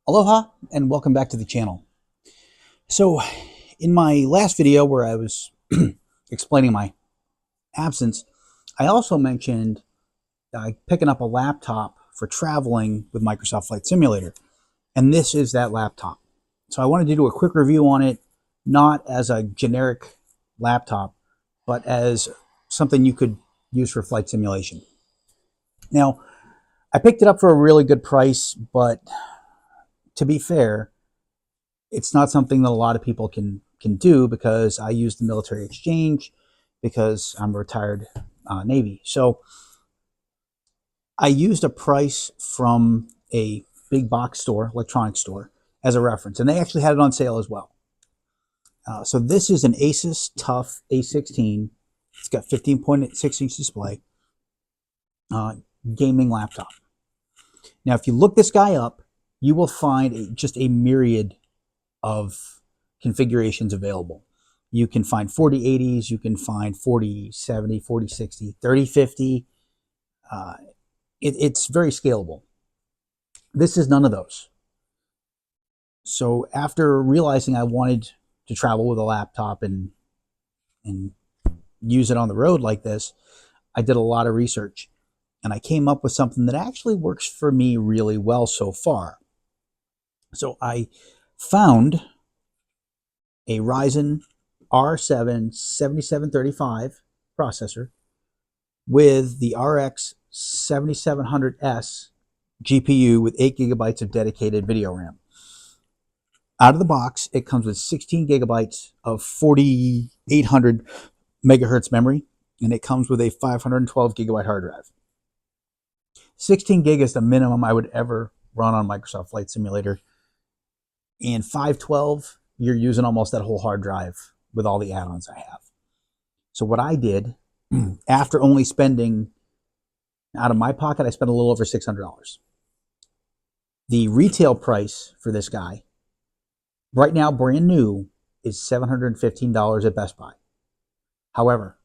Aloha and welcome back to the channel. So in my last video where I was explaining my absence, I also mentioned picking up a laptop for traveling with Microsoft Flight Simulator. And this is that laptop. So I wanted to do a quick review on it, not as a generic laptop, but as something you could use for flight simulation. Now, I picked it up for a really good price, but to be fair, it's not something that a lot of people can do because I use the military exchange because I'm a retired Navy. So I used a price from a big box store, electronics store, as a reference, and they actually had it on sale as well. So this is an Asus TUF A16. It's got 15.6-inch display, gaming laptop. Now, if you look this guy up, you will find just a myriad of configurations available. You can find 4080s, you can find 4070, 4060, 3050. It's very scalable. This is none of those. So after realizing I wanted to travel with a laptop and use it on the road like this, I did a lot of research and I came up with something that actually works for me really well so far. So I found a Ryzen R7 7735 processor with the RX 7700S GPU with 8 gigabytes of dedicated video RAM. Out of the box, it comes with 16 gigabytes of 4800 megahertz memory, and it comes with a 512 gigabyte hard drive. 16 gig is the minimum I would ever run on Microsoft Flight Simulator, and 512, you're using almost that whole hard drive with all the add-ons I have. So what I did, after only spending, out of my pocket, I spent a little over $600. The retail price for this guy, right now, brand new, is $715 at Best Buy. However,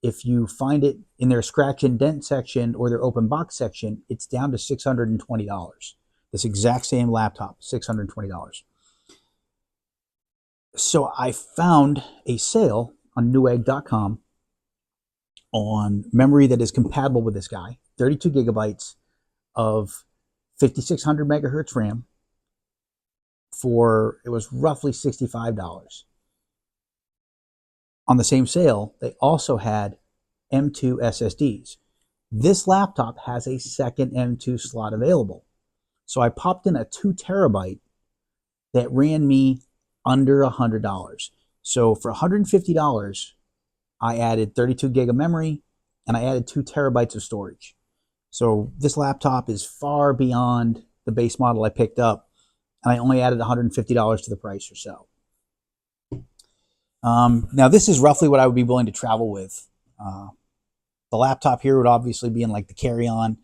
if you find it in their scratch and dent section or their open box section, it's down to $620. This exact same laptop, $620. So I found a sale on newegg.com on memory that is compatible with this guy, 32 gigabytes of 5600 megahertz RAM for, it was roughly $65. On the same sale, they also had M2 SSDs. This laptop has a second M2 slot available. So I popped in a 2 terabyte that ran me under $100. So for $150, I added 32 gig of memory and I added 2 terabytes of storage. So this laptop is far beyond the base model I picked up, and I only added $150 to the price or so. Now this is roughly what I would be willing to travel with. The laptop here would obviously be in like the carry-on.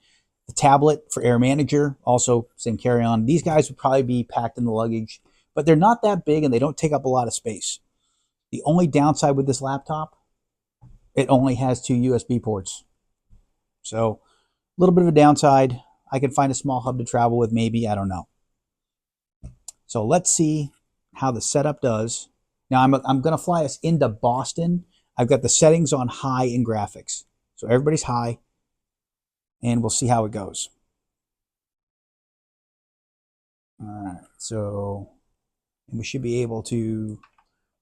The tablet for Air Manager, also same carry-on. These guys would probably be packed in the luggage, but they're not that big and they don't take up a lot of space. The only downside with this laptop, it only has 2 USB ports. So a little bit of a downside. I could find a small hub to travel with maybe, I don't know. So let's see how the setup does. Now I'm going to fly us into Boston. I've got the settings on high in graphics. So everybody's high, and we'll see how it goes. All right, so we should be able to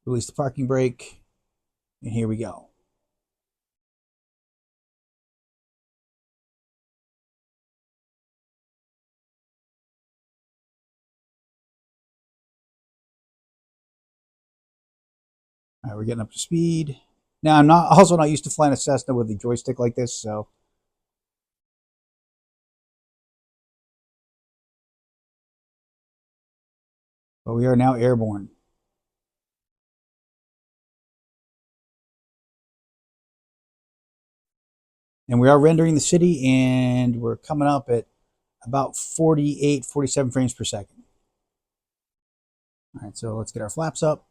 release the parking brake, and here we go. All right, we're getting up to speed. Now, I'm also not used to flying a Cessna with a joystick like this, so. But we are now airborne. And we are rendering the city, and we're coming up at about 48, 47 frames per second. All right, so let's get our flaps up.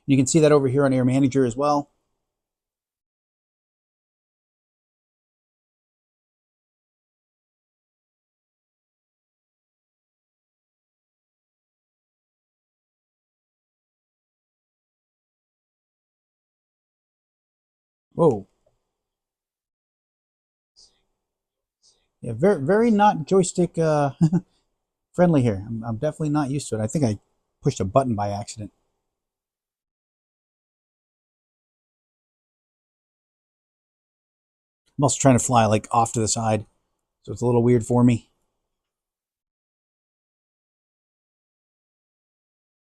You can see that over here on Air Manager as well. Whoa. Yeah, very not joystick friendly here. I'm definitely not used to it. I think I pushed a button by accident. I'm also trying to fly like off to the side, so it's a little weird for me.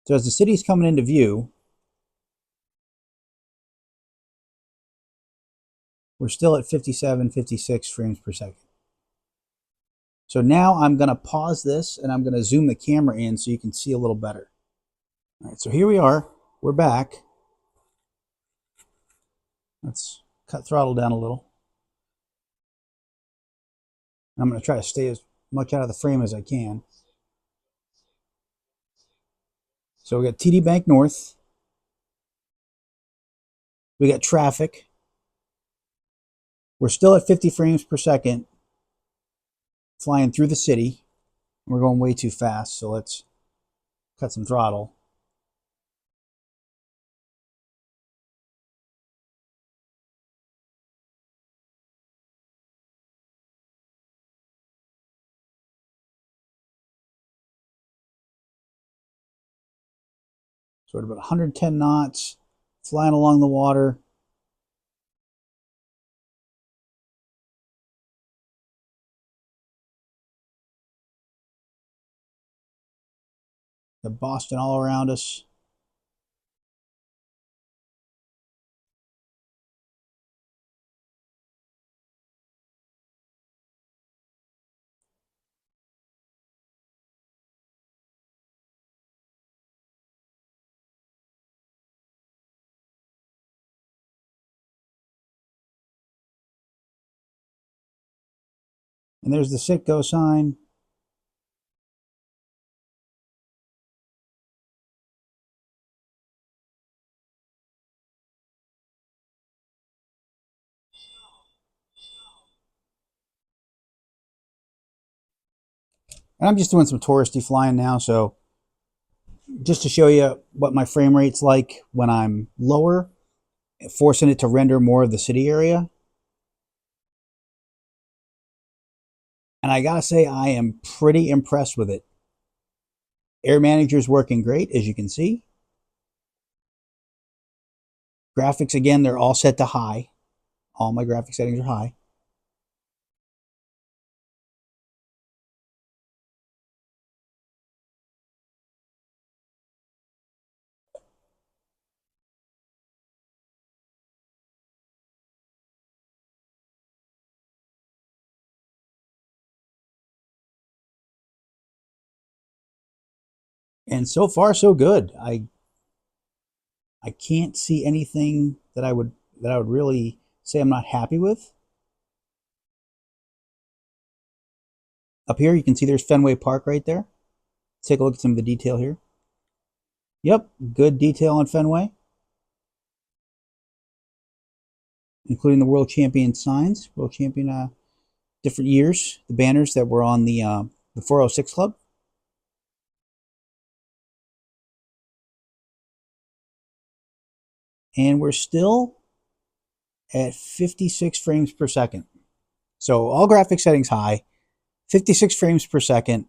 So as the city's coming into view, we're still at 57, 56 frames per second. So now I'm going to pause this and I'm going to zoom the camera in so you can see a little better. All right, so here we are. We're back. Let's cut throttle down a little. I'm going to try to stay as much out of the frame as I can. So we got TD Bank North. We got traffic. We're still at 50 frames per second flying through the city. We're going way too fast, so let's cut some throttle. So we're at about 110 knots, flying along the water. Got Boston all around us. And there's the Sitco sign. And I'm just doing some touristy flying now, so just to show you what my frame rate's like when I'm lower, forcing it to render more of the city area. And I gotta say, I am pretty impressed with it. Air Manager's working great, as you can see. Graphics, again, they're all set to high. All my graphic settings are high. And so far, so good. I can't see anything that I would really say I'm not happy with. Up here, you can see there's Fenway Park right there. Take a look at some of the detail here. Yep, good detail on Fenway, including the World Champion signs, World Champion different years, the banners that were on the 406 Club. And we're still at 56 frames per second. So all graphic settings high, 56 frames per second.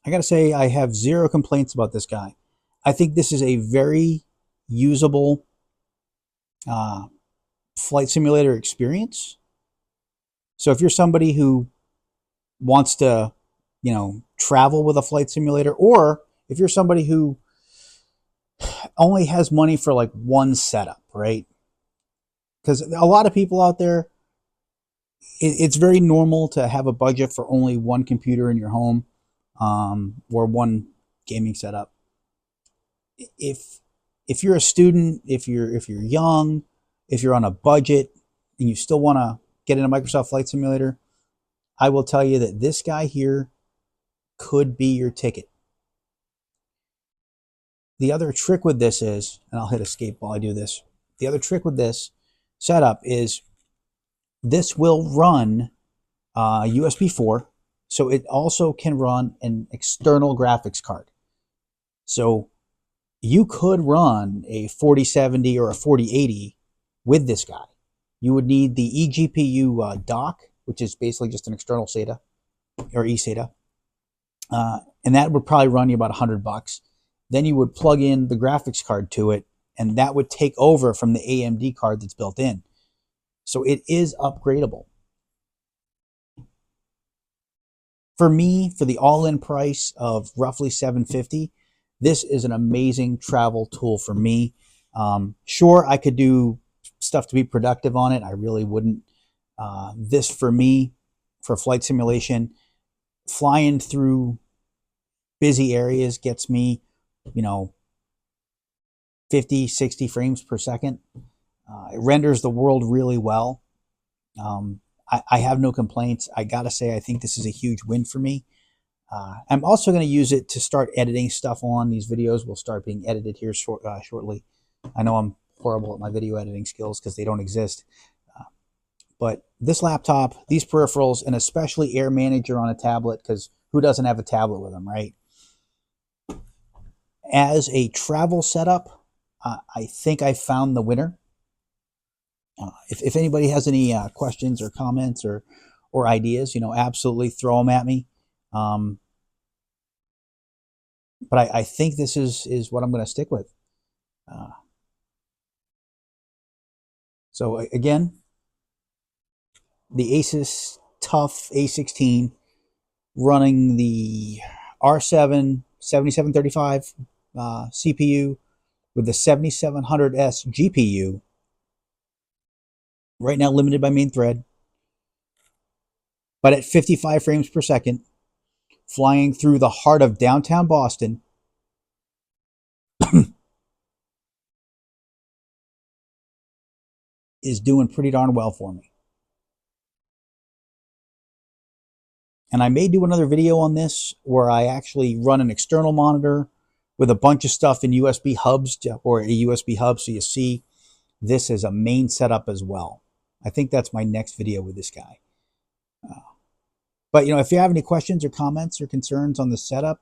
I gotta say, I have zero complaints about this guy. I think this is a very usable flight simulator experience. So if you're somebody who wants to, travel with a flight simulator, or if you're somebody who only has money for like one setup, right? Because a lot of people out there, it's very normal to have a budget for only one computer in your home, or one gaming setup. If you're a student, if you're young, if you're on a budget, and you still want to get into Microsoft Flight Simulator, I will tell you that this guy here could be your ticket. The other trick with this is, and I'll hit escape while I do this. The other trick with this setup is this will run USB 4. So it also can run an external graphics card. So you could run a 4070 or a 4080 with this guy. You would need the eGPU dock, which is basically just an external SATA or eSATA. And that would probably run you about $100. Then you would plug in the graphics card to it, and that would take over from the AMD card that's built in. So it is upgradable. For me, for the all-in price of roughly $750, this is an amazing travel tool for me. Sure, I could do stuff to be productive on it. I really wouldn't. This for me, for flight simulation, flying through busy areas gets me, 50, 60 frames per second. It renders the world really well. I have no complaints. I gotta say, I think this is a huge win for me. I'm also going to use it to start editing stuff on. These videos will start being edited here shortly. I know I'm horrible at my video editing skills because they don't exist. But this laptop, these peripherals, and especially Air Manager on a tablet, because who doesn't have a tablet with them, right? As a travel setup, I think I found the winner. If anybody has any questions or comments or ideas, absolutely throw them at me. But I think this is what I'm going to stick with. So again, the Asus TUF A16 running the R7 7735 CPU with the 7700S GPU. Right now limited by main thread, but at 55 frames per second, flying through the heart of downtown Boston. Is doing pretty darn well for me. And I may do another video on this where I actually run an external monitor with a bunch of stuff in USB hubs, or a USB hub, so you see this as a main setup as well. I think that's my next video with this guy. But if you have any questions or comments or concerns on the setup,